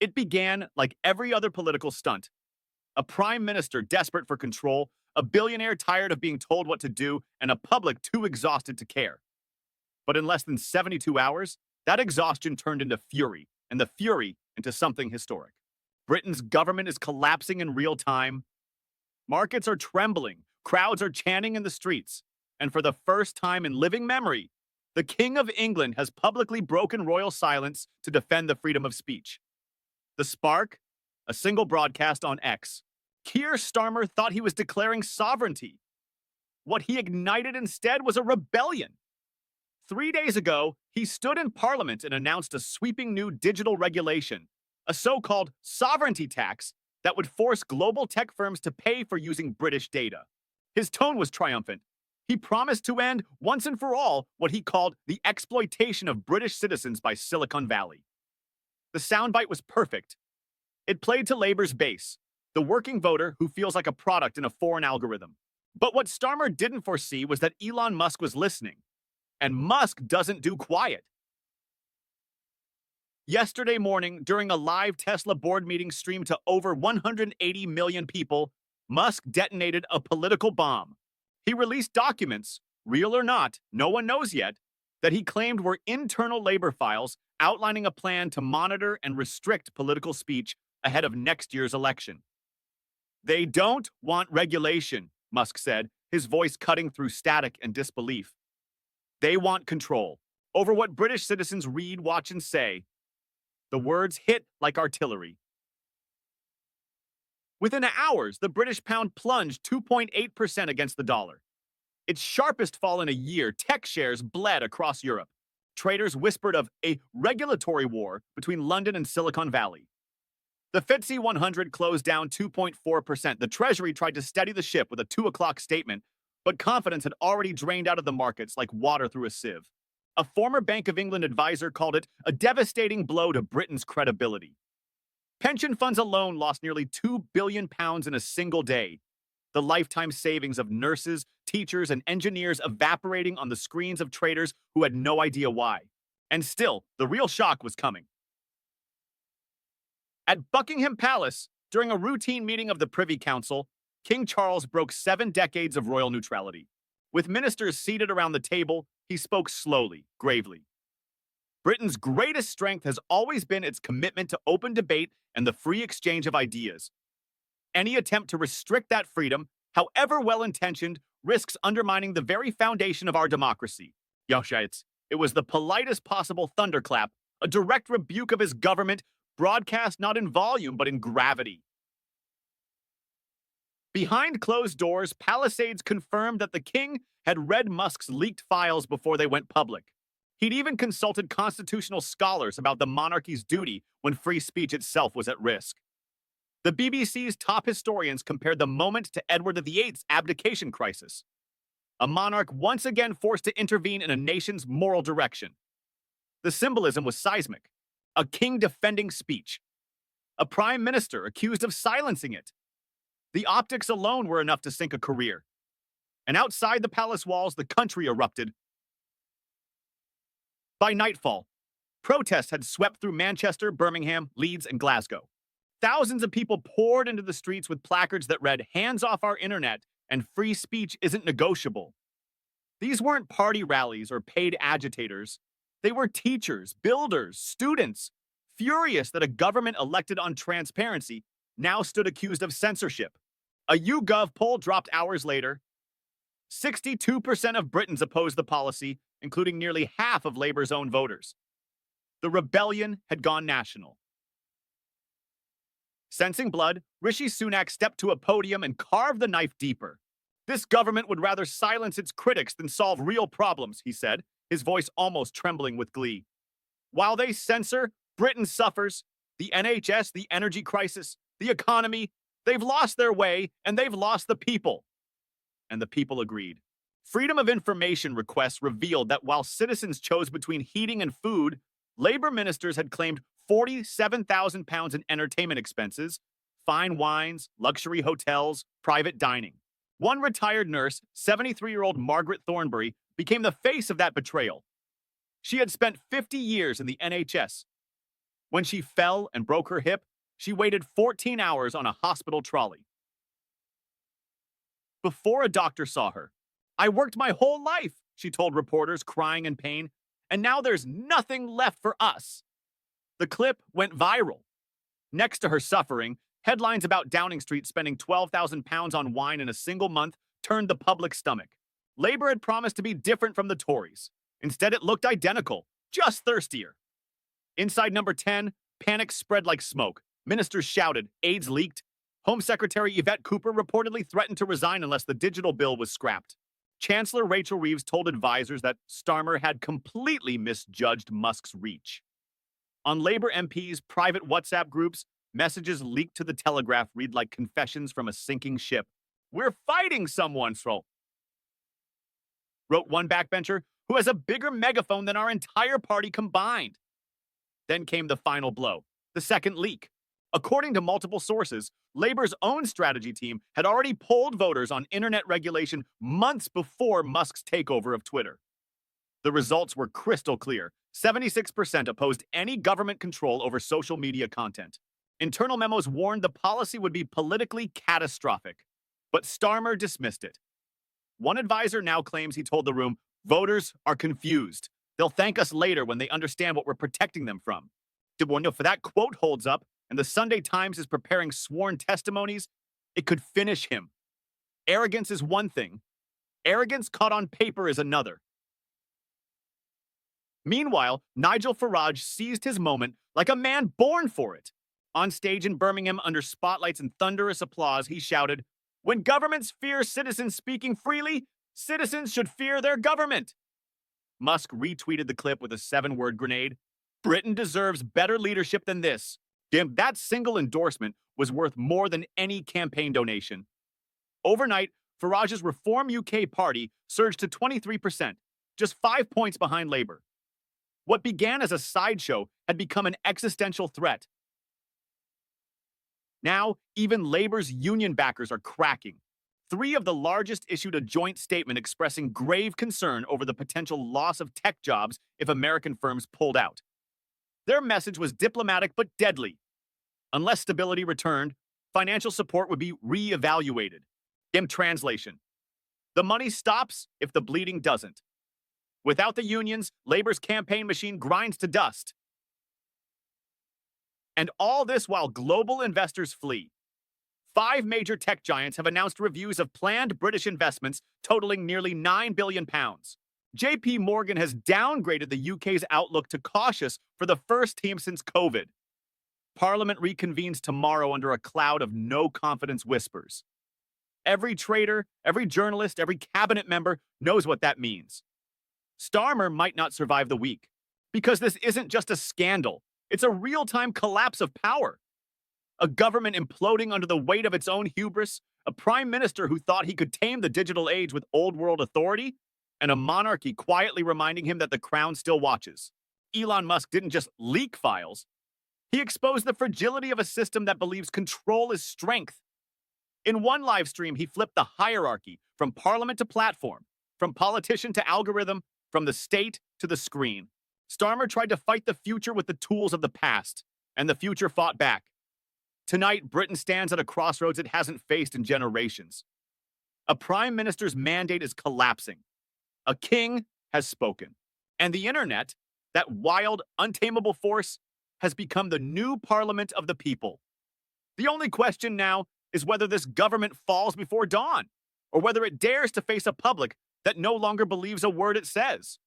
It began like every other political stunt. A prime minister desperate for control, a billionaire tired of being told what to do, and a public too exhausted to care. But in less than 72 hours, that exhaustion turned into fury, and the fury into something historic. Britain's government is collapsing in real time. Markets are trembling, crowds are chanting in the streets, and for the first time in living memory, the King of England has publicly broken royal silence to defend the freedom of speech. The spark? A single broadcast on X. Keir Starmer thought he was declaring sovereignty. What he ignited instead was a rebellion. 3 days ago, he stood in Parliament and announced a sweeping new digital regulation, a so-called sovereignty tax that would force global tech firms to pay for using British data. His tone was triumphant. He promised to end, once and for all, what he called the exploitation of British citizens by Silicon Valley. The soundbite was perfect. It played to Labour's base, the working voter who feels like a product in a foreign algorithm. But what Starmer didn't foresee was that Elon Musk was listening. And Musk doesn't do quiet. Yesterday morning, during a live Tesla board meeting streamed to over 180 million people, Musk detonated a political bomb. He released documents, real or not, no one knows yet, that he claimed were internal labor files outlining a plan to monitor and restrict political speech ahead of next year's election. They don't want regulation, Musk said, his voice cutting through static and disbelief. They want control over what British citizens read, watch, and say. The words hit like artillery. Within hours, the British pound plunged 2.8% against the dollar. Its sharpest fall in a year, tech shares bled across Europe. Traders whispered of a regulatory war between London and Silicon Valley. The FTSE 100 closed down 2.4%. The Treasury tried to steady the ship with a 2 o'clock statement, but confidence had already drained out of the markets like water through a sieve. A former Bank of England advisor called it a devastating blow to Britain's credibility. Pension funds alone lost nearly £2 billion in a single day. The lifetime savings of nurses, teachers, and engineers evaporating on the screens of traders who had no idea why. And still, the real shock was coming. At Buckingham Palace, during a routine meeting of the Privy Council, King Charles broke 7 decades of royal neutrality. With ministers seated around the table, he spoke slowly, gravely. Britain's greatest strength has always been its commitment to open debate and the free exchange of ideas. Any attempt to restrict that freedom, however well-intentioned, risks undermining the very foundation of our democracy. It was the politest possible thunderclap, a direct rebuke of his government, broadcast not in volume but in gravity. Behind closed doors, Palisades confirmed that the king had read Musk's leaked files before they went public. He'd even consulted constitutional scholars about the monarchy's duty when free speech itself was at risk. The BBC's top historians compared the moment to Edward VIII's abdication crisis, a monarch once again forced to intervene in a nation's moral direction. The symbolism was seismic. A king defending speech. A prime minister accused of silencing it. The optics alone were enough to sink a career. And outside the palace walls, the country erupted. By nightfall, protests had swept through Manchester, Birmingham, Leeds, and Glasgow. Thousands of people poured into the streets with placards that read, "Hands off our internet," and "Free speech isn't negotiable." These weren't party rallies or paid agitators. They were teachers, builders, students, furious that a government elected on transparency now stood accused of censorship. A YouGov poll dropped hours later. 62% of Britons opposed the policy, including nearly half of Labour's own voters. The rebellion had gone national. Sensing blood, Rishi Sunak stepped to a podium and carved the knife deeper. This government would rather silence its critics than solve real problems, he said, his voice almost trembling with glee. While they censor, Britain suffers. The NHS, the energy crisis, the economy, they've lost their way, and they've lost the people. And the people agreed. Freedom of information requests revealed that while citizens chose between heating and food, Labour ministers had claimed £47,000 in entertainment expenses, fine wines, luxury hotels, private dining. One retired nurse, 73-year-old Margaret Thornbury, became the face of that betrayal. She had spent 50 years in the NHS. When she fell and broke her hip, she waited 14 hours on a hospital trolley before a doctor saw her. "I worked my whole life," she told reporters, crying in pain, "and now there's nothing left for us." The clip went viral. Next to her suffering, headlines about Downing Street spending £12,000 on wine in a single month turned the public stomach. Labour had promised to be different from the Tories. Instead, it looked identical, just thirstier. Inside number 10, panic spread like smoke. Ministers shouted, AIDS leaked. Home Secretary Yvette Cooper reportedly threatened to resign unless the digital bill was scrapped. Chancellor Rachel Reeves told advisors that Starmer had completely misjudged Musk's reach. On Labour MPs' private WhatsApp groups, messages leaked to the Telegraph read like confessions from a sinking ship. "We're fighting someone," wrote one backbencher, "who has a bigger megaphone than our entire party combined." Then came the final blow, the second leak. According to multiple sources, Labour's own strategy team had already polled voters on internet regulation months before Musk's takeover of Twitter. The results were crystal clear. 76% opposed any government control over social media content. Internal memos warned the policy would be politically catastrophic, but Starmer dismissed it. One advisor now claims he told the room, "Voters are confused. They'll thank us later when they understand what we're protecting them from." If that quote holds up, and the Sunday Times is preparing sworn testimonies, it could finish him. Arrogance is one thing. Arrogance caught on paper is another. Meanwhile, Nigel Farage seized his moment like a man born for it. On stage in Birmingham, under spotlights and thunderous applause, he shouted, "When governments fear citizens speaking freely, citizens should fear their government." Musk retweeted the clip with a 7-word grenade. "Britain deserves better leadership than this." Damn, that single endorsement was worth more than any campaign donation. Overnight, Farage's Reform UK party surged to 23%, just 5 points behind Labour. What began as a sideshow had become an existential threat. Now, even Labour's union backers are cracking. 3 of the largest issued a joint statement expressing grave concern over the potential loss of tech jobs if American firms pulled out. Their message was diplomatic but deadly. Unless stability returned, financial support would be re-evaluated. In translation, the money stops if the bleeding doesn't. Without the unions, Labour's campaign machine grinds to dust. And all this while global investors flee. 5 major tech giants have announced reviews of planned British investments totaling nearly £9 billion. JP Morgan has downgraded the UK's outlook to cautious for the first time since COVID. Parliament reconvenes tomorrow under a cloud of no-confidence whispers. Every trader, every journalist, every cabinet member knows what that means. Starmer might not survive the week, because this isn't just a scandal. It's a real-time collapse of power. A government imploding under the weight of its own hubris, a prime minister who thought he could tame the digital age with old-world authority, and a monarchy quietly reminding him that the crown still watches. Elon Musk didn't just leak files. He exposed the fragility of a system that believes control is strength. In one live stream, he flipped the hierarchy from parliament to platform, from politician to algorithm, from the state to the screen. Starmer tried to fight the future with the tools of the past, and the future fought back. Tonight, Britain stands at a crossroads it hasn't faced in generations. A prime minister's mandate is collapsing. A king has spoken. And the internet, that wild, untamable force, has become the new parliament of the people. The only question now is whether this government falls before dawn, or whether it dares to face a public that no longer believes a word it says.